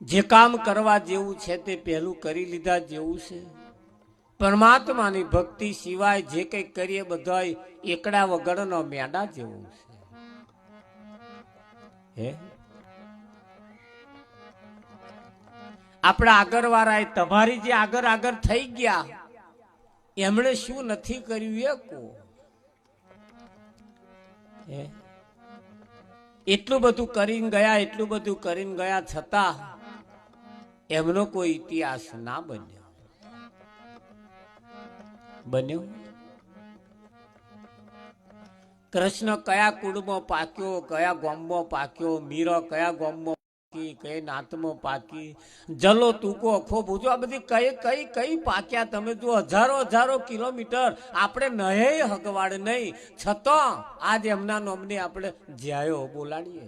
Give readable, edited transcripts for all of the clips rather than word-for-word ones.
જે કામ કરવા જેવું છે તે પહેલું કરી લીધા જેવું છે. પરમાત્માની ભક્તિ સિવાય જે કંઈ કરીએ બધા એકડા વગરનો મેડા જેવું છે. હે આપણા આગળ વાળા તમારી જે આગળ આગળ થઈ ગયા એમણે શું નથી કર્યું એ કો. એટલું બધું કરીને ગયા, એટલું બધું કરીને ગયા, છતાં એમનો કોઈ ઇતિહાસ ના બન્યો. કૃષ્ણ કયા કુળમાં પાક્યો, કયા ગામમાં પાક્યો, મીરો કયા ગામમાં પાકી, કઈ નાતમાં પાકી, જલો ટૂંકો અખો ભૂજો, આ બધી કઈ કઈ કઈ પાક્યા તમે જો. હજારો કિલોમીટર આપણે નહીં હગવાડ નહીં, છતાં આજ એમના નામની આપણે જ્યાયો બોલાડીએ.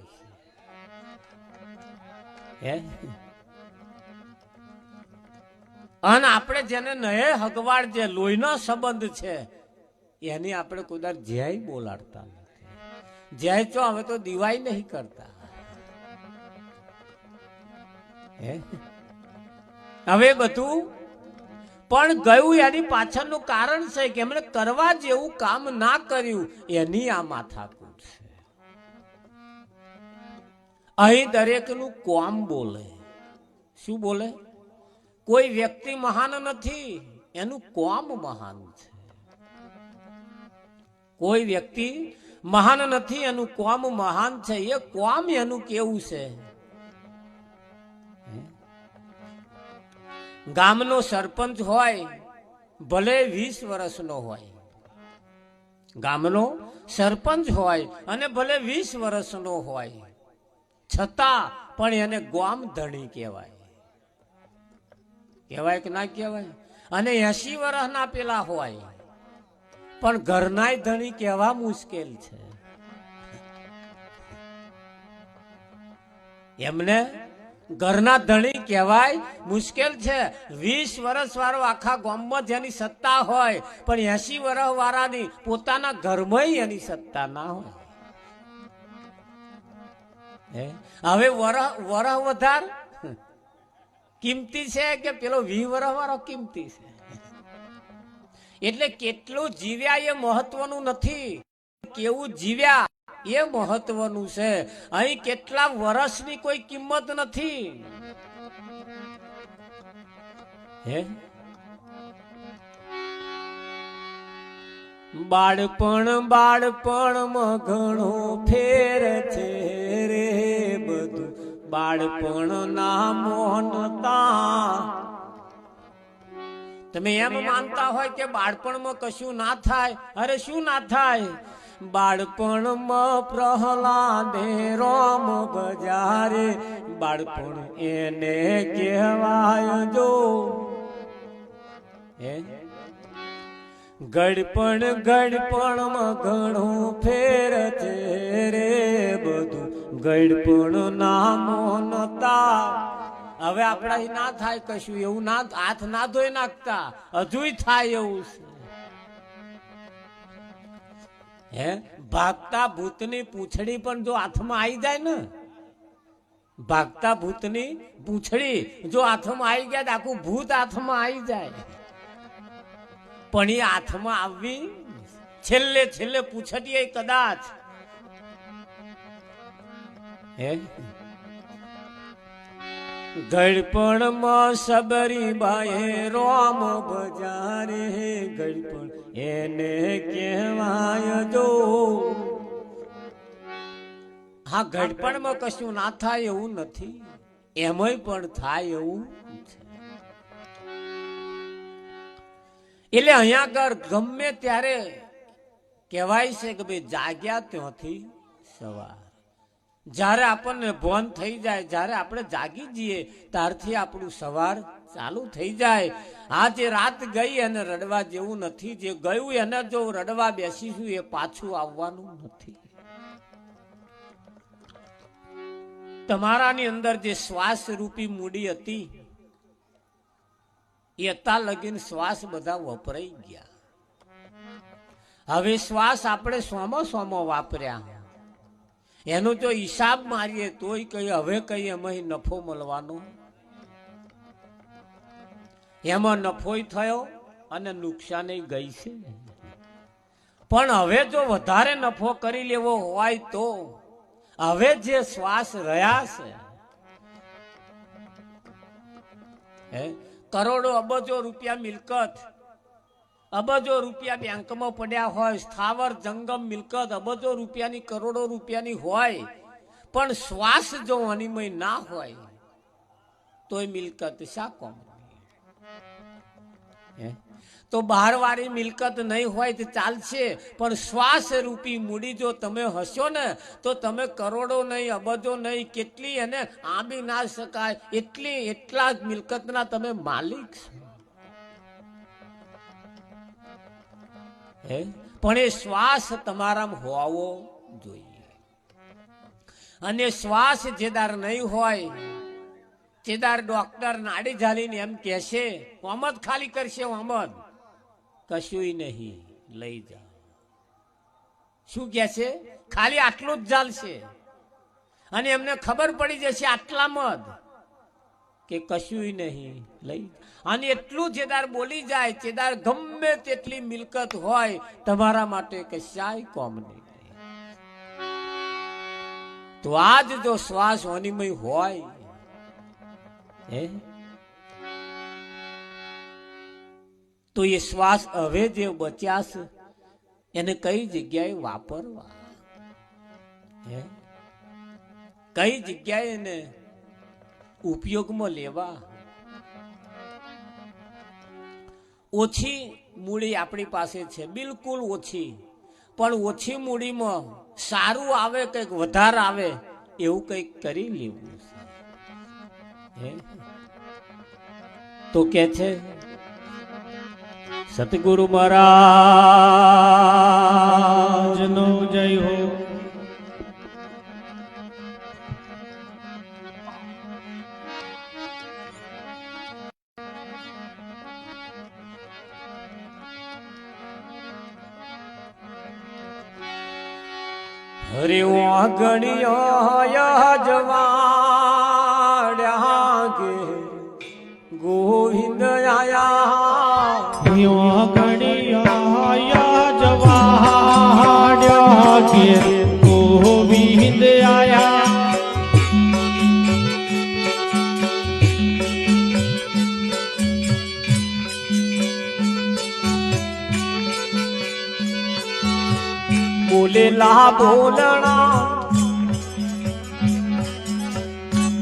અને આપણે જેને નહીં હગવાડ, જે લોહીનો સંબંધ છે, એની આપણે કોઈ દર જ્યાય બોલાડતા નથી. જ્યાય તો હવે તો દિવાય નહીં કરતા. હવે બધું પણ ગયું એની પાછળનું કારણ છે કે એમણે કરવા જેવું કામ ના કર્યું, એની આ માથાકૂટ છે. અહીં દરેકનું કોમ બોલે. શું બોલે? કોઈ વ્યક્તિ મહાન નથી, એનું કોમ મહાન છે. કોઈ વ્યક્તિ મહાન નથી, એનું કોમ મહાન છે. એ કોમ એનું કેવું છે? ગામનો સરપંચ હોય, ભલે 20 વર્ષનો હોય, ગામનો સરપંચ હોય અને ભલે 20 વર્ષનો હોય, છતાં પણ એને ગામ ધણી કહેવાય. કહેવાય કે ના કહેવાય? અને 80 વર્ષના પેલા હોય પણ ઘરનાય ધણી કહેવા મુશ્કેલ છે. એમને ઘરના ધણી કહેવાય મુશ્કેલ છે. 20 વર્ષ વાળો આખા ગામમાં જેની સત્તા હોય, પણ 80 વર્ષ વાળાની પોતાના ઘરમાં એની સત્તા ના હોય. હવે વરહ વધાર કિંમતી છે કે પેલો 20 વર્ષ વાળો કિંમતી છે? એટલે કેટલું જીવ્યા એ મહત્વનું નથી, કેવું જીવ્યા એ મહત્વનું છે. અહીં કેટલા વર્ષની કોઈ કિંમત નથી. બાળપણમાં ઘણો ફેર છે રે, બધું બાળપણ ના મોહનતા. તમે એમ માનતા હોય કે બાળપણમાં કશું ના થાય. અરે શું ના થાય? બાળપણમાં પ્રહલાદે રોમ બજારે, બાળપણ એને કહેવાય જો. ગડપણમાં ઘણો ફેર છે રે, બધું ગડપણ નામો નતા. હવે આપણા ના થાય કશું એવું, ના હાથ ના ધોઈ નાખતા, હજુય થાય એવું છે. ભાગતા ભૂતની પૂંછડી પણ જો હાથમાં આવી જાય ને, ભાગતા ભૂતની પૂંછડી જો હાથમાં આવી જાય, આખું ભૂત હાથમાં આવી જાય. પણ એ હાથમાં આવવી છેલ્લે પૂંછડીએ કદાચ ગળપણમાં સબરીબાએ રોમ બજારે, ગળપણ એને કહેવાય જો. હા, ગળપણમાં કશું ના થાય એવું નથી, એમાંય પણ થાય એવું છે. એટલે અહીંયા આગળ ગમે ત્યારે કહેવાય છે કે ભાઈ જાગ્યા ત્યાંથી સવાર. જ્યારે આપણને ભોન થઈ જાય, જ્યારે આપણે જાગી જઈએ ત્યારથી આપણું સવાર ચાલુ થઈ જાય. આ જે રાત ગઈ એને રડવા જેવું નથી, જે ગયું એને જો રડવા બેસીશું એ પાછું આવવાનું નથી. તમારાની અંદર જે શ્વાસ રૂપી મૂડી હતી એ અત્યાર લગીન શ્વાસ બધા વપરાઈ ગયા. હવે શ્વાસ આપણે સોમો વાપર્યા, એનો જો હિસાબ મારીએ તોય કઈ હવે કઈ એમાં નફો મળવાનો એમાં નફોય થયો અને નુકસાન ગઈ છે. પણ હવે જો વધારે નફો કરી લેવો હોય તો હવે જે શ્વાસ રહ્યા છે, કરોડો અબજો રૂપિયા મિલકત, અબજો રૂપિયા બેંકમાં પડ્યા હોય, સ્થાવર જંગમ મિલકત અબજો રૂપિયાની, કરોડો રૂપિયાની હોય, પણ શ્વાસ જો અનિમય ના હોય તો એ મિલકત શા કોમ? તો બહારવાળી મિલકત નહીં હોય તો ચાલશે, પણ શ્વાસ રૂપી મૂડી જો તમે હશો ને તો તમે કરોડો નહીં, અબજો નહીં, કેટલી એને આંબી ના શકાય એટલા જ મિલકતના તમે માલિક છો. પણ એ શ્વાસ તમારામાં હોવો જોઈએ. અને શ્વાસ જેદાર નહીં હોય, જેદાર ડોક્ટર નાડી ઝાલીને એમ કહેશે ઓમદ ખાલી કરશે, ઓમદ કશું નહીં, લઈ જાઓ. શું કહે છે? ખાલી આટલું જ ચાલશે. અને એમને ખબર પડી જશે આટલામાં કે કશું નહીં, લઈ. અને એટલું જેદાર બોલી જાય, જેદાર ગમે તેટલી મિલકત હોય તમારા માટે કશાય કોમ નહીં. તો આજ જો શ્વાસ અનિમય હોય, તો એ શ્વાસ હવે જે બચ્યા છે એને કઈ જગ્યાએ વાપરવા, કઈ જગ્યાએ એને ઉપયોગમાં લેવા. ઓછી મૂડી આપણી પાસે છે, બિલકુલ ઓછી, પણ ઓછી મૂડીમાં સારું આવે, કંઈક વધારે આવે એવું કંઈક કરી લેવું છે. તો કે છે સતગુરુ મહારાજનો જય હો. હરે વાગણિયા જવાડ્યા ગે ગોવિંદ આયા, ગણિયા જવાડ્યા ગે ગોવિંદ આયા. બોલેલા બોલણા,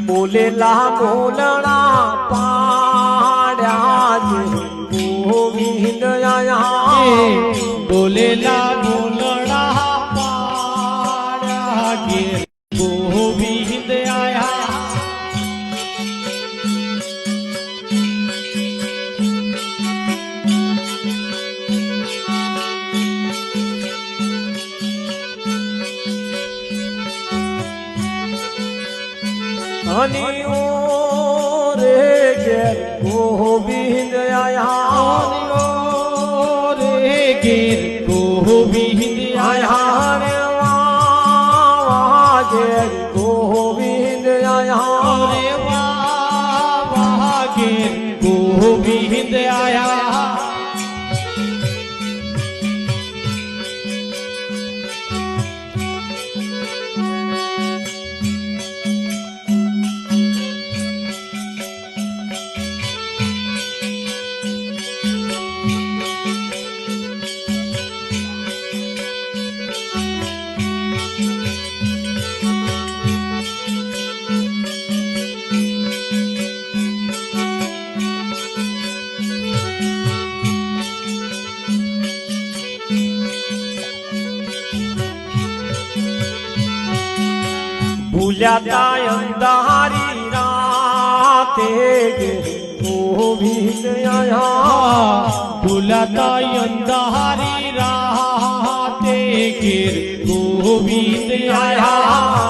બોલેલા બોલણા પાડ્યા જે ગોવિંદ આયા. બોલેલા બોલણા પાડ્યા ગે ગોવિંદ આયા. હનિયો રે ઘેર ગોવિંદ આયા, રે ગીર ગોવિંદ આયા. રે વાહ ઘેર ગોવિંદ આયા, રે વાહ ગીર ગોવિંદ આયા. ભૂલ્યા અંધારી રાતે ગોવિંદ આયા, ભૂલાતા અંધારી રાતે ગીર ગોવિંદ આયા.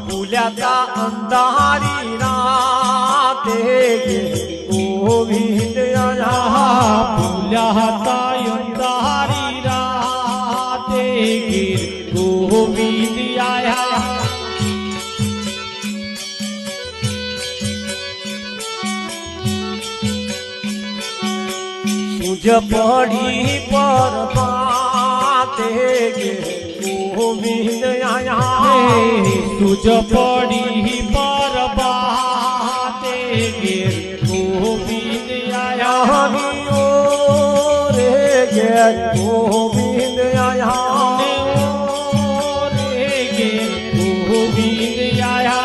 ભૂલ્યા અંધારી રાતે ગોવિંદ આયા, ભૂલાતા અંધારી રાતે ગીર ગોવિંદ આયા. સૂજ પડી પર પાતે કે ગોવિંદ આયા સૂજ પડી પર બાતે ઘેર ગોવિંદ આયા રે ઘેર ગોવિંદ આયા રે ઘેર ગોવિંદ આયા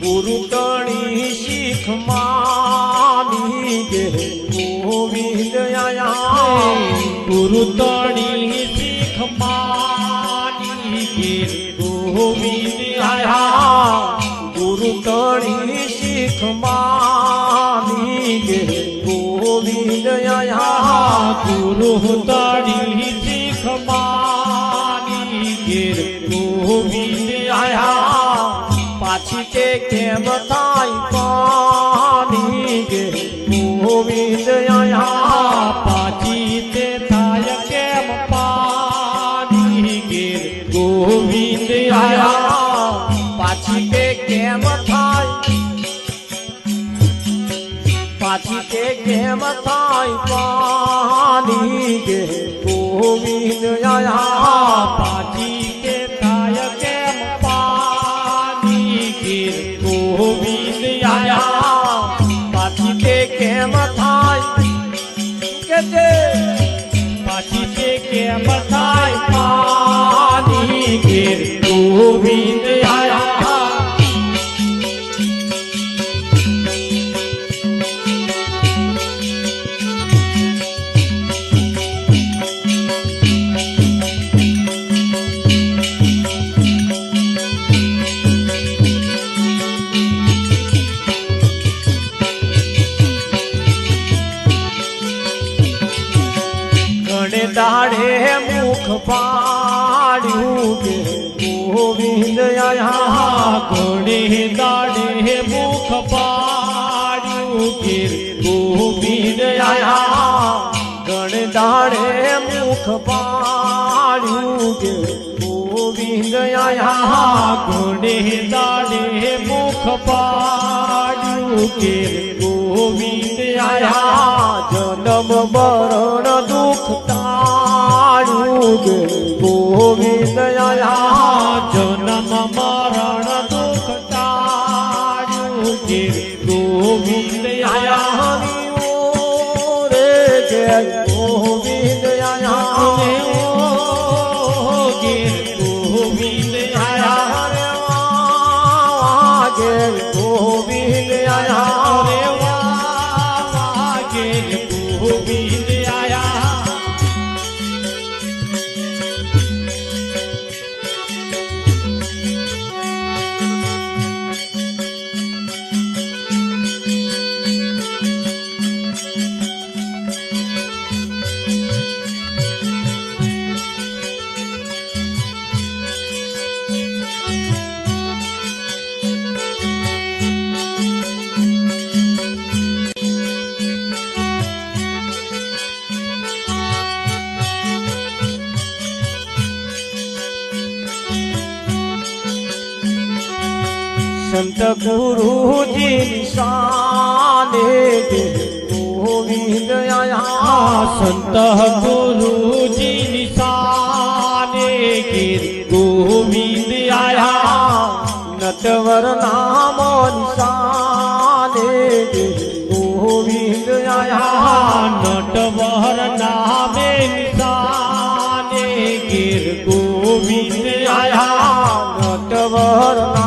ગુરુ તણી શીખ માની ગે ગોવિંદ આયા ગુરુ તણી શીખ માની ઘેર ગોવિંદ આયા ગુરુ તણી શીખ માની ગે ગોવિંદ આયા ગુરુ તણી શીખ માની ઘેર ગોવિંદ આયા પાછી તે કેમ થાય પાની ગે ગોવિંદ આયા પાછી તે થાય કેમ પાની ઘેર ગોવિંદ આયા પાછી તે કેમ થાય પાછી તે કેમ થાય પાની ગે ગોવિંદ આયા પાછી તે થાય કેમ પાની ઘેર ગોવિંદ આયા પાછી તે કેમ થાય કે તે પાછી તે કેમ થાય પાની ઘેર ગોવિંદ આયા ગણે દાડે મુખ પાડ્યું કે ગોવિંદ આયા ઘોડે દાડે મુખ પાડ્યું ઘેર ગોવિંદ આયા ગણે દાડે મુખ પાડ્યું કે ગોવિંદ આયા ઘોડે દાડે મુખ પાડ્યું ઘેર ગોવિંદ આયા જન્મ મરણ દુઃખ તાળ્યું કે ગોવિંદ આયા જન્મ મરણ દુઃખ તાળ્યું ઘેર ગોવિંદ આયા રે કે ગોવિંદ આયા ઘેર ગોવિંદ આયા કે ગોવિંદ આયા રે વાહ ઘેર ગોવિંદ આયા સંત ગુરુજી નિશાને કે ગોવિંદ આયા સંત ગુરુજી નિશાને ઘેર ગોવિંદ આયા નટવર નામ નિશાને કે ગોવિંદ આયા નટવર નામે નિશાને ઘેર ગોવિંદ આયા નટવર